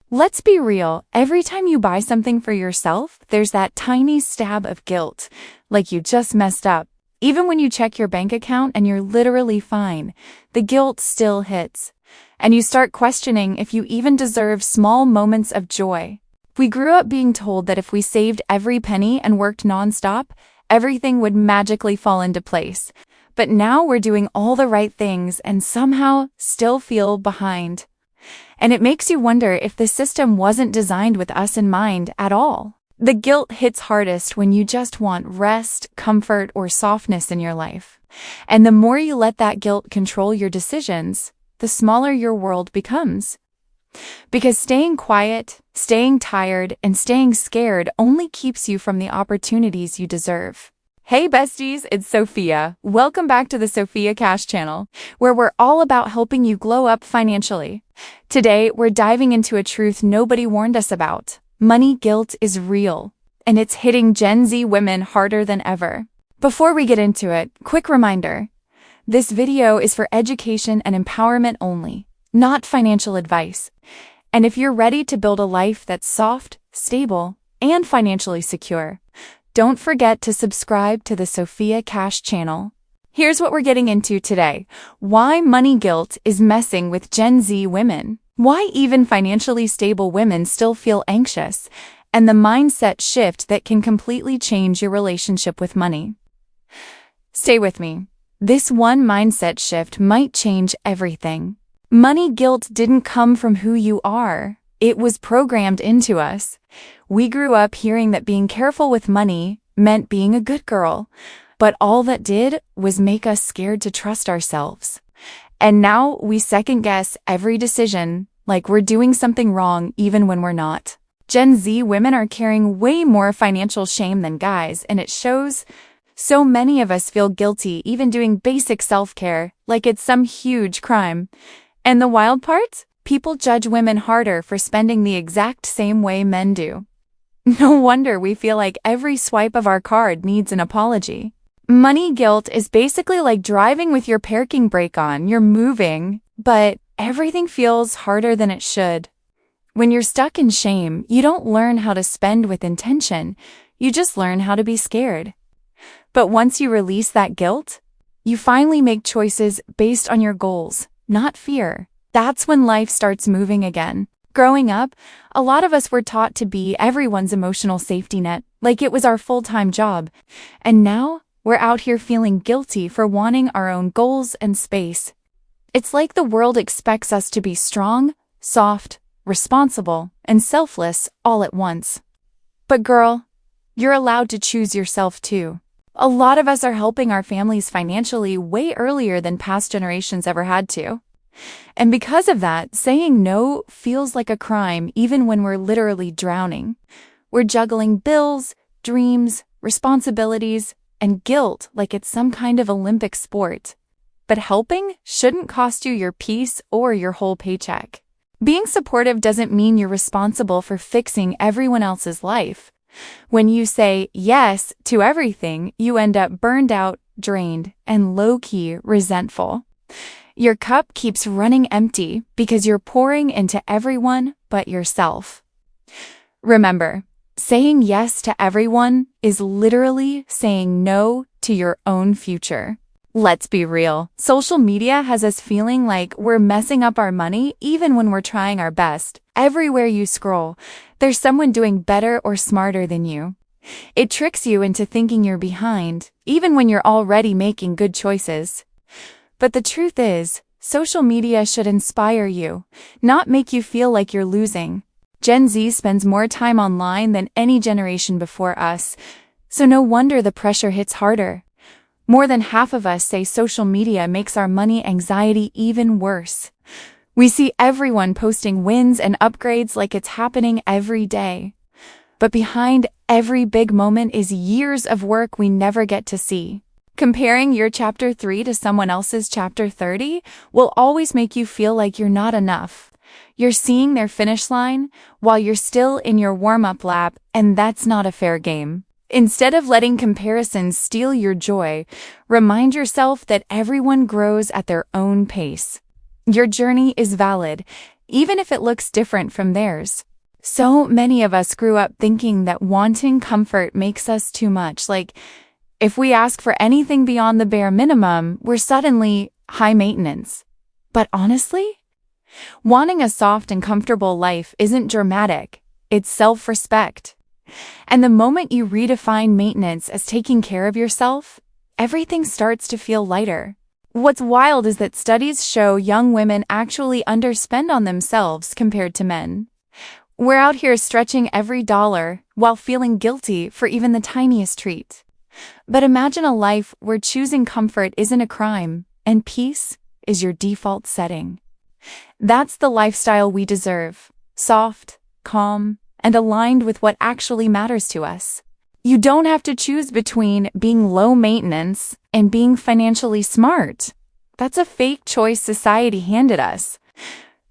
Let's be real, every time you buy something for yourself, there's that tiny stab of guilt, like you just messed up. Even when you check your bank account and you're literally fine, the guilt still hits. And you start questioning if you even deserve small moments of joy. We grew up being told that if we saved every penny and worked nonstop, everything would magically fall into place. But now we're doing all the right things and somehow still feel behind. And it makes you wonder if the system wasn't designed with us in mind at all. The guilt hits hardest when you just want rest, comfort, or softness in your life. And the more you let that guilt control your decisions, the smaller your world becomes. Because staying quiet, staying tired, and staying scared only keeps you from the opportunities you deserve. Hey besties, it's Sophia. Welcome back to the Sophia Cash channel, where we're all about helping you glow up financially. Today, we're diving into a truth nobody warned us about. Money guilt is real, and it's hitting Gen Z women harder than ever. Before we get into it, quick reminder. This video is for education and empowerment only, not financial advice. And if you're ready to build a life that's soft, stable, and financially secure, don't forget to subscribe to the Sophia Cash channel. Here's what we're getting into today. Why money guilt is messing with Gen Z women. Why even financially stable women still feel anxious. And the mindset shift that can completely change your relationship with money. Stay with me. This one mindset shift might change everything. Money guilt didn't come from who you are. It was programmed into us. We grew up hearing that being careful with money meant being a good girl, but all that did was make us scared to trust ourselves. And now we second-guess every decision, like we're doing something wrong even when we're not. Gen Z women are carrying way more financial shame than guys, and it shows. So many of us feel guilty even doing basic self-care, like it's some huge crime. And the wild part? People judge women harder for spending the exact same way men do. No wonder we feel like every swipe of our card needs an apology. Money guilt is basically like driving with your parking brake on. You're moving, but everything feels harder than it should. When you're stuck in shame, you don't learn how to spend with intention. You just learn how to be scared. But once you release that guilt, you finally make choices based on your goals, not fear. That's when life starts moving again. Growing up, a lot of us were taught to be everyone's emotional safety net, like it was our full-time job. And now, we're out here feeling guilty for wanting our own goals and space. It's like the world expects us to be strong, soft, responsible, and selfless all at once. But girl, you're allowed to choose yourself too. A lot of us are helping our families financially way earlier than past generations ever had to. And because of that, saying no feels like a crime even when we're literally drowning. We're juggling bills, dreams, responsibilities, and guilt like it's some kind of Olympic sport. But helping shouldn't cost you your peace or your whole paycheck. Being supportive doesn't mean you're responsible for fixing everyone else's life. When you say yes to everything, you end up burned out, drained, and low-key resentful. Your cup keeps running empty because you're pouring into everyone but yourself. Remember, saying yes to everyone is literally saying no to your own future. Let's be real. Social media has us feeling like we're messing up our money even when we're trying our best. Everywhere you scroll, there's someone doing better or smarter than you. It tricks you into thinking you're behind, even when you're already making good choices. But the truth is, social media should inspire you, not make you feel like you're losing. Gen Z spends more time online than any generation before us, so no wonder the pressure hits harder. More than half of us say social media makes our money anxiety even worse. We see everyone posting wins and upgrades like it's happening every day. But behind every big moment is years of work we never get to see. Comparing your chapter 3 to someone else's chapter 30 will always make you feel like you're not enough. You're seeing their finish line while you're still in your warm-up lap, and that's not a fair game. Instead of letting comparisons steal your joy, remind yourself that everyone grows at their own pace. Your journey is valid, even if it looks different from theirs. So many of us grew up thinking that wanting comfort makes us too much. Like, if we ask for anything beyond the bare minimum, we're suddenly high maintenance. But honestly, wanting a soft and comfortable life isn't dramatic. It's self-respect. And the moment you redefine maintenance as taking care of yourself, everything starts to feel lighter. What's wild is that studies show young women actually underspend on themselves compared to men. We're out here stretching every dollar while feeling guilty for even the tiniest treat. But imagine a life where choosing comfort isn't a crime and peace is your default setting. That's the lifestyle we deserve: soft, calm, and aligned with what actually matters to us. You don't have to choose between being low maintenance and being financially smart. That's a fake choice society handed us.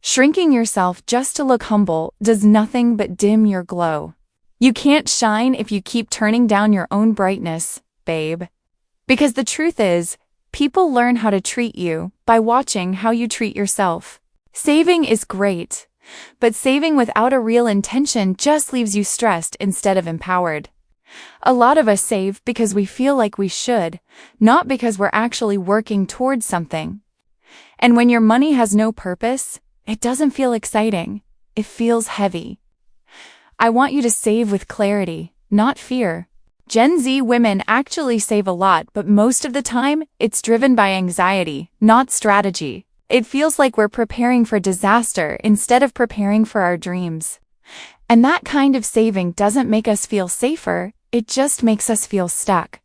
Shrinking yourself just to look humble does nothing but dim your glow. You can't shine if you keep turning down your own brightness, babe. Because the truth is, people learn how to treat you by watching how you treat yourself. Saving is great, but saving without a real intention just leaves you stressed instead of empowered. A lot of us save because we feel like we should, not because we're actually working towards something. And when your money has no purpose, it doesn't feel exciting. It feels heavy. I want you to save with clarity, not fear. Gen Z women actually save a lot, but most of the time, it's driven by anxiety, not strategy. It feels like we're preparing for disaster instead of preparing for our dreams. And that kind of saving doesn't make us feel safer, it just makes us feel stuck.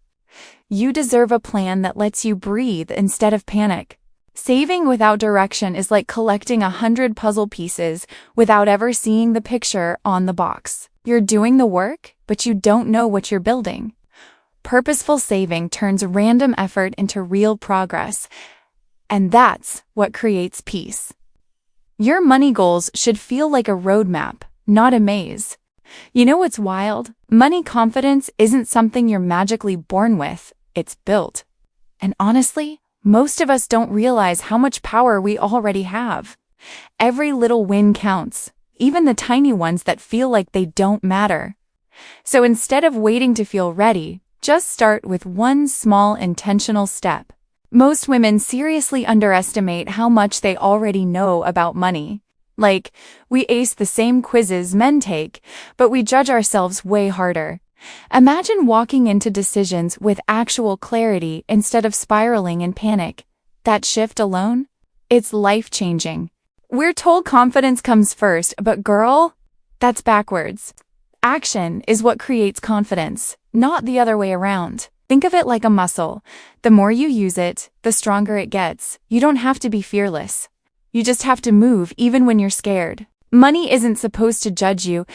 You deserve a plan that lets you breathe instead of panic. Saving without direction is like collecting 100 puzzle pieces without ever seeing the picture on the box. You're doing the work, but you don't know what you're building. Purposeful saving turns random effort into real progress, and that's what creates peace. Your money goals should feel like a roadmap, not a maze. You know what's wild? Money confidence isn't something you're magically born with, it's built. And honestly, most of us don't realize how much power we already have. Every little win counts, even the tiny ones that feel like they don't matter. So instead of waiting to feel ready, just start with one small intentional step. Most women seriously underestimate how much they already know about money. Like, we ace the same quizzes men take, but we judge ourselves way harder. Imagine walking into decisions with actual clarity instead of spiraling in panic. That shift alone? It's life-changing. We're told confidence comes first, but girl, that's backwards. Action is what creates confidence, not the other way around. Think of it like a muscle. The more you use it, the stronger it gets. You don't have to be fearless. You just have to move even when you're scared. Money isn't supposed to judge you.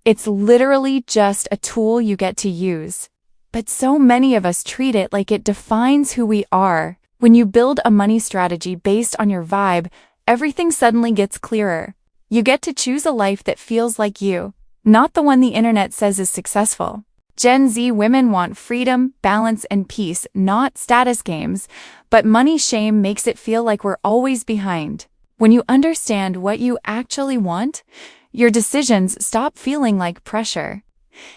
It's literally just a tool you get to use. But so many of us treat it like it defines who we are. When you build a money strategy based on your vibe, everything suddenly gets clearer. You get to choose a life that feels like you, not the one the internet says is successful. Gen Z women want freedom, balance, and peace, not status games, but money shame makes it feel like we're always behind. When you understand what you actually want, your decisions stop feeling like pressure.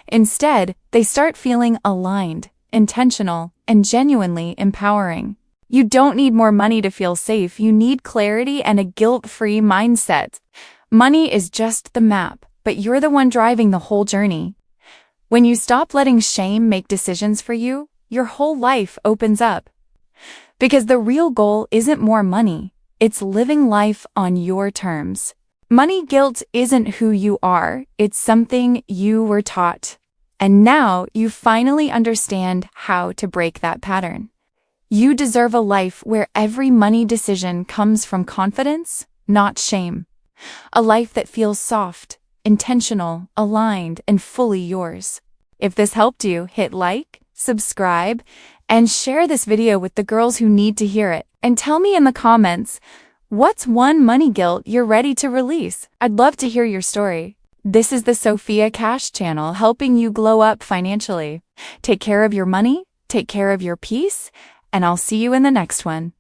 Instead, they start feeling aligned, intentional, and genuinely empowering. You don't need more money to feel safe, you need clarity and a guilt-free mindset. Money is just the map, but you're the one driving the whole journey. When you stop letting shame make decisions for you, your whole life opens up. Because the real goal isn't more money, it's living life on your terms. Money guilt isn't who you are, it's something you were taught. And now you finally understand how to break that pattern. You deserve a life where every money decision comes from confidence, not shame. A life that feels soft, intentional, aligned, and fully yours. If this helped you, hit like, subscribe, and share this video with the girls who need to hear it. And tell me in the comments, what's one money guilt you're ready to release? I'd love to hear your story. This is the Sophia Cash channel, helping you glow up financially. Take care of your money, take care of your peace, and I'll see you in the next one.